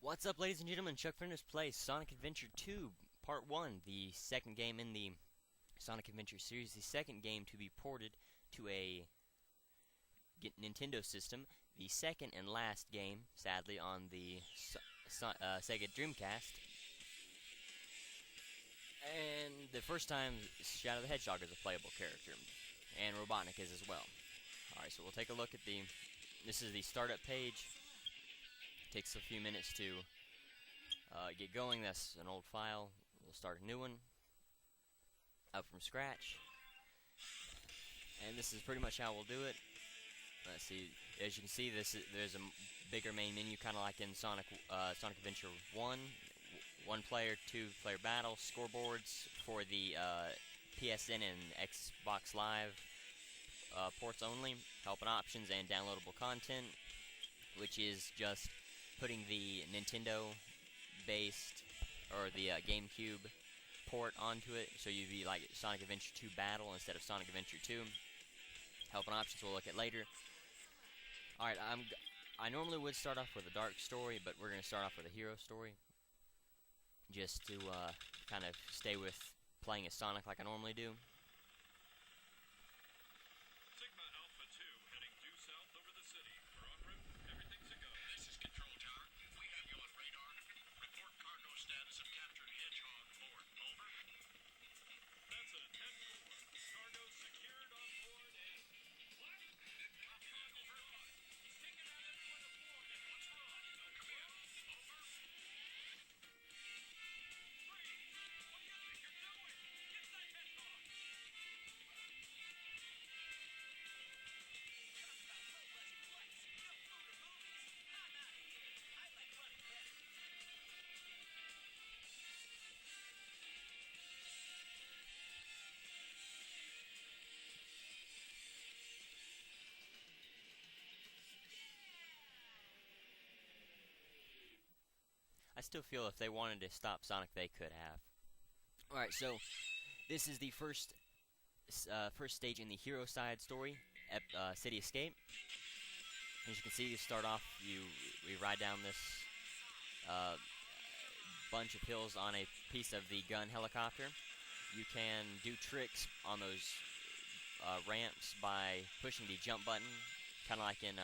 What's up, ladies and gentlemen? Chuck plays Sonic Adventure 2, Part 1, the second game in the Sonic Adventure series, the second game to be ported to a Nintendo system, the second and last game, sadly, on the Sega Dreamcast, and the first time Shadow the Hedgehog is a playable character, and Robotnik is as well. Alright, so we'll take a look at this is the startup page. Takes a few minutes to get going. That's an old file. We'll start a new one up from scratch, and this is pretty much how we'll do it. Let's see. As you can see, there's a bigger main menu, kind of like in Sonic Adventure 1. One player, two player battle, scoreboards for the PSN and Xbox Live ports only, help and options, and downloadable content, which is just putting the Nintendo-based or the GameCube port onto it, so you'd be like Sonic Adventure 2 Battle instead of Sonic Adventure 2. Help and options we'll look at later. Alright, I normally would start off with a dark story, but we're going to start off with a hero story, just to kind of stay with playing as Sonic like I normally do. I still feel if they wanted to stop Sonic, they could have. Alright, so this is the first stage in the hero side story, City Escape. As you can see, you start off, we ride down this bunch of hills on a piece of the gun helicopter. You can do tricks on those ramps by pushing the jump button, kind of like in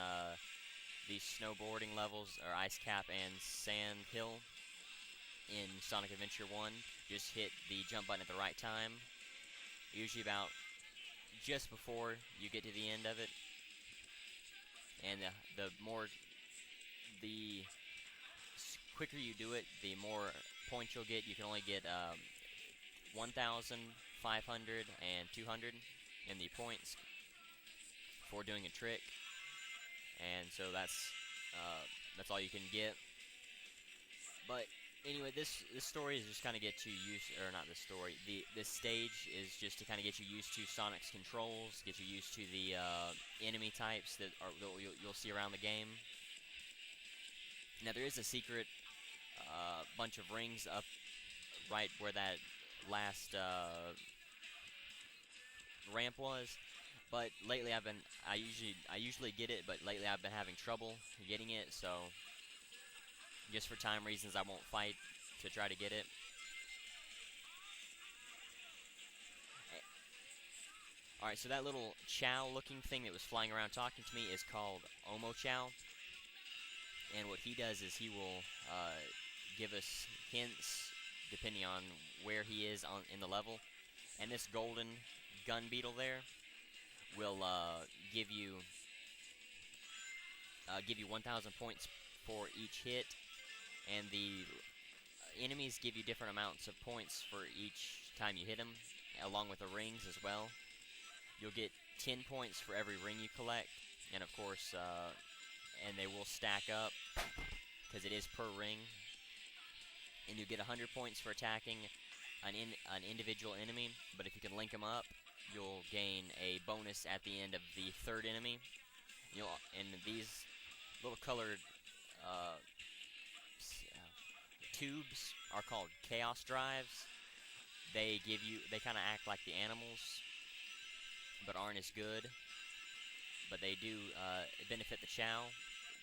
the snowboarding levels, or Ice Cap and Sand Hill in Sonic Adventure 1. Just hit the jump button at the right time, usually about just before you get to the end of it. And the quicker you do it, the more points you'll get. You can only get 1,000, 500, and 200 in the points for doing a trick. And so that's all you can get. But anyway, this story is just kind of get you used, or not this story. This stage is just to kind of get you used to Sonic's controls, get you used to the enemy types that you'll see around the game. Now there is a secret bunch of rings up right where that last ramp was. But lately I usually get it, but lately I've been having trouble getting it, so just for time reasons I won't fight to try to get it. Alright, so that little Chow looking thing that was flying around talking to me is called Omo Chow. And what he does is he will give us hints depending on where he is in the level. And this golden gun beetle there will give you 1,000 points for each hit, and the enemies give you different amounts of points for each time you hit them, along with the rings as well. You'll get 10 points for every ring you collect, and of course, and they will stack up because it is per ring. And you get 100 points for attacking an individual enemy, but if you can link them up, you'll gain a bonus at the end of the third enemy. And these little colored tubes are called Chaos Drives. They kind of act like the animals, but aren't as good. But they do benefit the Chow.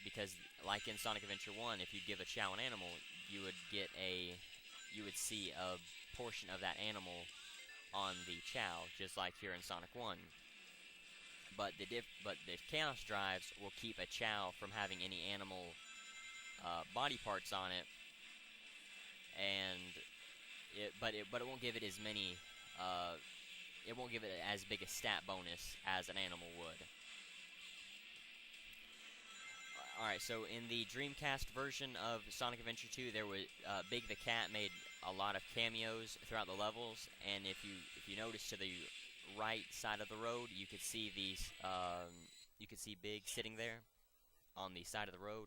because like in Sonic Adventure 1, if you give a Chow an animal, you would see a portion of that animal on the Chow, just like here in Sonic 1. But the Chaos Drives will keep a Chow from having any animal body parts on it, and but it won't give it as many. It won't give it as big a stat bonus as an animal would. Alright, so in the Dreamcast version of Sonic Adventure 2, there was Big the Cat made a lot of cameos throughout the levels, and if you notice to the right side of the road, you could see these you could see Big sitting there on the side of the road.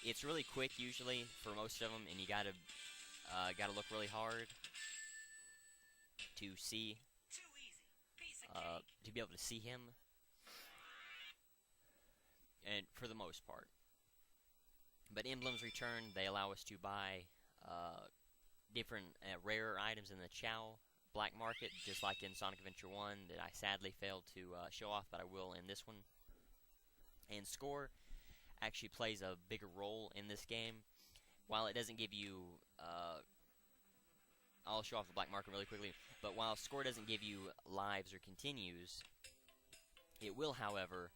It's really quick usually for most of them, and you gotta look really hard to see to be able to see him, and for the most part. But emblems return. They allow us to buy different rarer items in the Chow black market, just like in Sonic Adventure 1 that I sadly failed to show off, but I will in this one. And score actually plays a bigger role in this game. While it doesn't give you I'll show off the black market really quickly, but while score doesn't give you lives or continues, it will, however,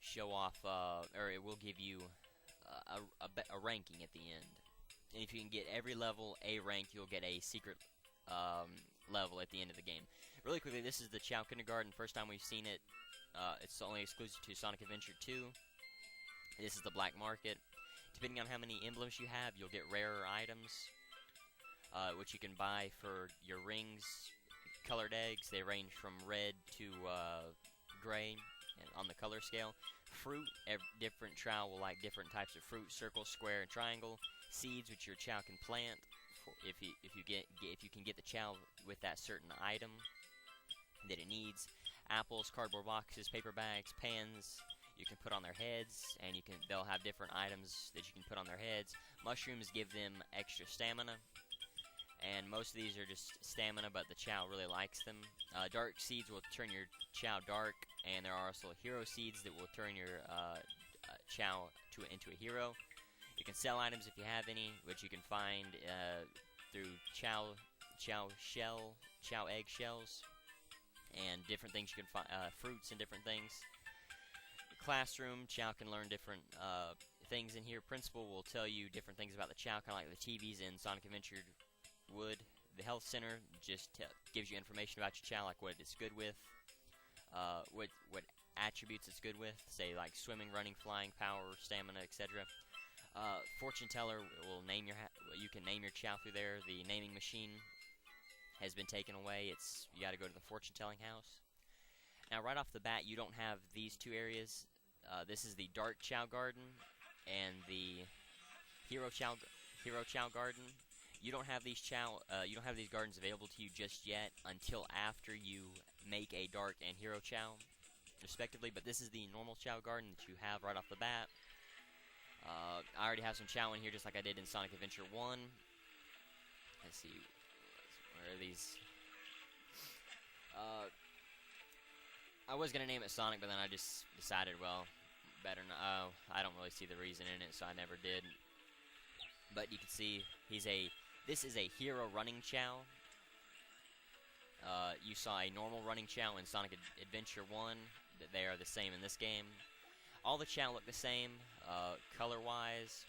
show off, or it will give you a ranking at the end. And if you can get every level A rank, you'll get a secret level at the end of the game. Really quickly, this is the Chow Kindergarten, first time we've seen it. It's only exclusive to Sonic Adventure 2. This is the black market. Depending on how many emblems you have, you'll get rarer items, which you can buy for your rings. Colored eggs, they range from red to gray on the color scale. Fruit, different Chow will like different types of fruit: circle, square, and triangle. Seeds, which your Chow can plant if you can get the Chow with that certain item that it needs. Apples, cardboard boxes, paper bags, pans you can put on their heads, and they'll have different items that you can put on their heads. Mushrooms give them extra stamina, and most of these are just stamina, but the Chow really likes them. Dark seeds will turn your Chow dark, and there are also hero seeds that will turn your Chow into a hero. You can sell items if you have any, which you can find through Chow egg shells, and different things you can find, fruits and different things. Classroom, Chow can learn different things in here. Principal will tell you different things about the Chow, kind of like the TVs in Sonic Adventure would. The health center just gives you information about your Chow, like what it's good with, what attributes it's good with, say like swimming, running, flying, power, stamina, etc. Fortune teller will name you can name your Chow through there. The naming machine has been taken away. You got to go to the fortune telling house. Now, right off the bat, you don't have these two areas. This is the Dark Chow Garden and the Hero Chow Garden. You don't have these gardens available to you just yet until after you make a Dark and Hero Chow, respectively. But this is the normal Chow Garden that you have right off the bat. I already have some Chow in here, just like I did in Sonic Adventure 1. Let's see, where are these? I was gonna name it Sonic, but then I just decided, well, better not. I don't really see the reason in it, so I never did. But you can see this is a hero running Chow. You saw a normal running Chow in Sonic Adventure 1. They are the same in this game. All the Chow look the same, color-wise.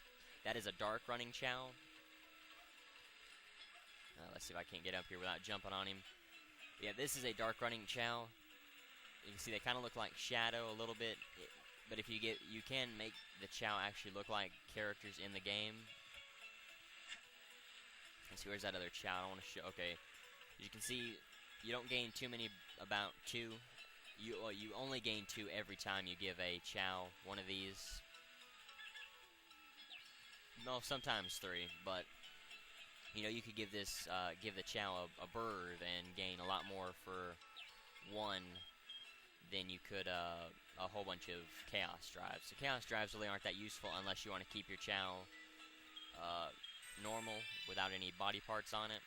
That is a dark running Chow. Let's see if I can't get up here without jumping on him. Yeah, this is a dark running Chow. You can see they kind of look like Shadow a little bit, but if you can make the Chow actually look like characters in the game. Let's see, where's that other Chow? I don't want to show. Okay, as you can see, you don't gain too many. About 2. You only gain 2 every time you give a Chow one of these. No, sometimes 3, but you could give the Chow a bird and gain a lot more for 1 than you could a whole bunch of Chaos Drives. So Chaos Drives really aren't that useful unless you want to keep your Chow normal without any body parts on it,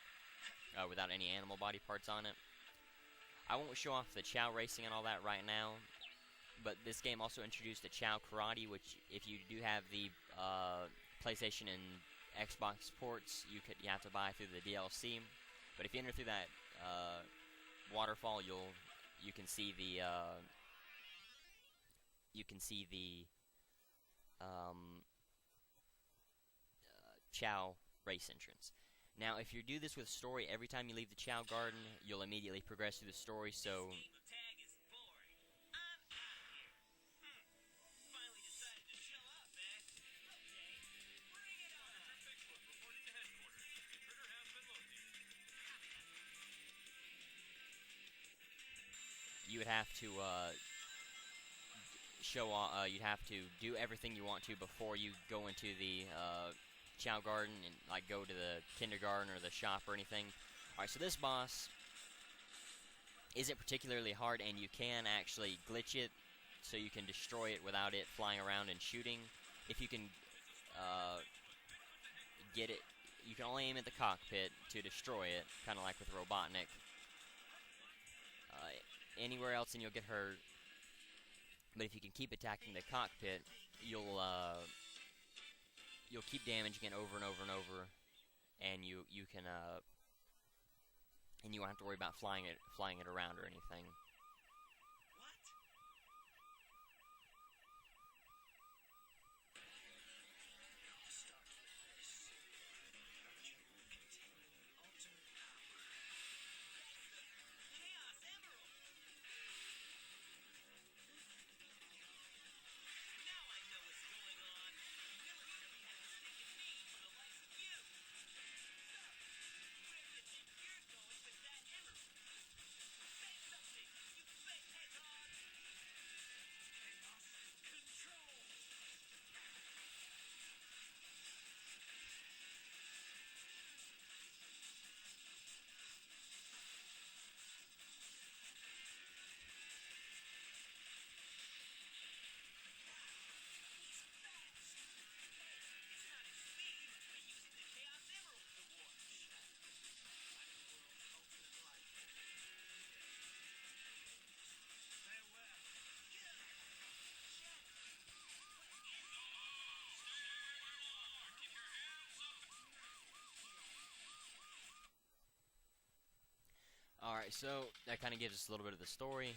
without any animal body parts on it. I won't show off the Chow racing and all that right now, but this game also introduced a Chow Karate, which if you do have the PlayStation and Xbox ports, you have to buy through the DLC. But if you enter through that waterfall, you can see the Chow race entrance. Now, if you do this with story, every time you leave the Chow Garden, you'll immediately progress through the story. So you would have to you'd have to do everything you want to before you go into the Chow Garden and like go to the kindergarten or the shop or anything. Alright, so this boss isn't particularly hard, and you can actually glitch it so you can destroy it without it flying around and shooting. If you can get it, you can only aim at the cockpit to destroy it, kind of like with Robotnik. Anywhere else and you'll get hurt. But if you can keep attacking the cockpit, you'll keep damaging it over and over and over, and you won't have to worry about flying it around or anything. Alright, so that kind of gives us a little bit of the story.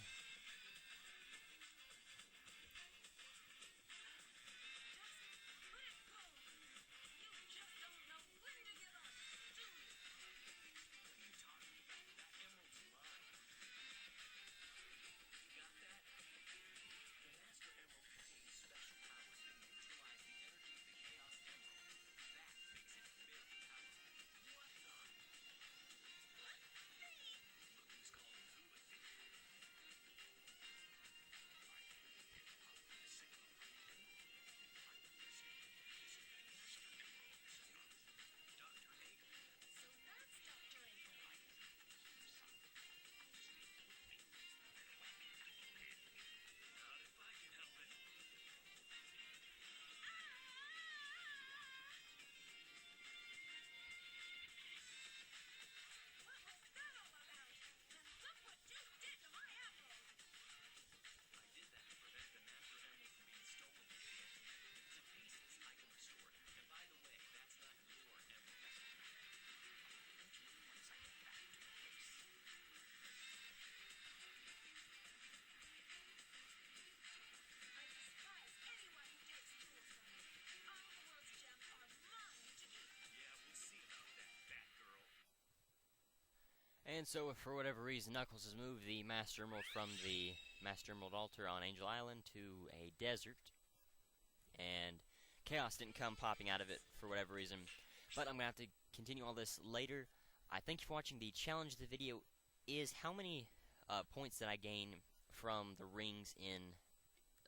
And so, if for whatever reason Knuckles has moved the Master Emerald from the Master Emerald Altar on Angel Island to a desert, and Chaos didn't come popping out of it for whatever reason, but I'm going to have to continue all this later. I thank you for watching. The challenge of the video is how many points did I gain from the rings in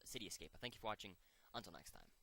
City Escape. I thank you for watching. Until next time.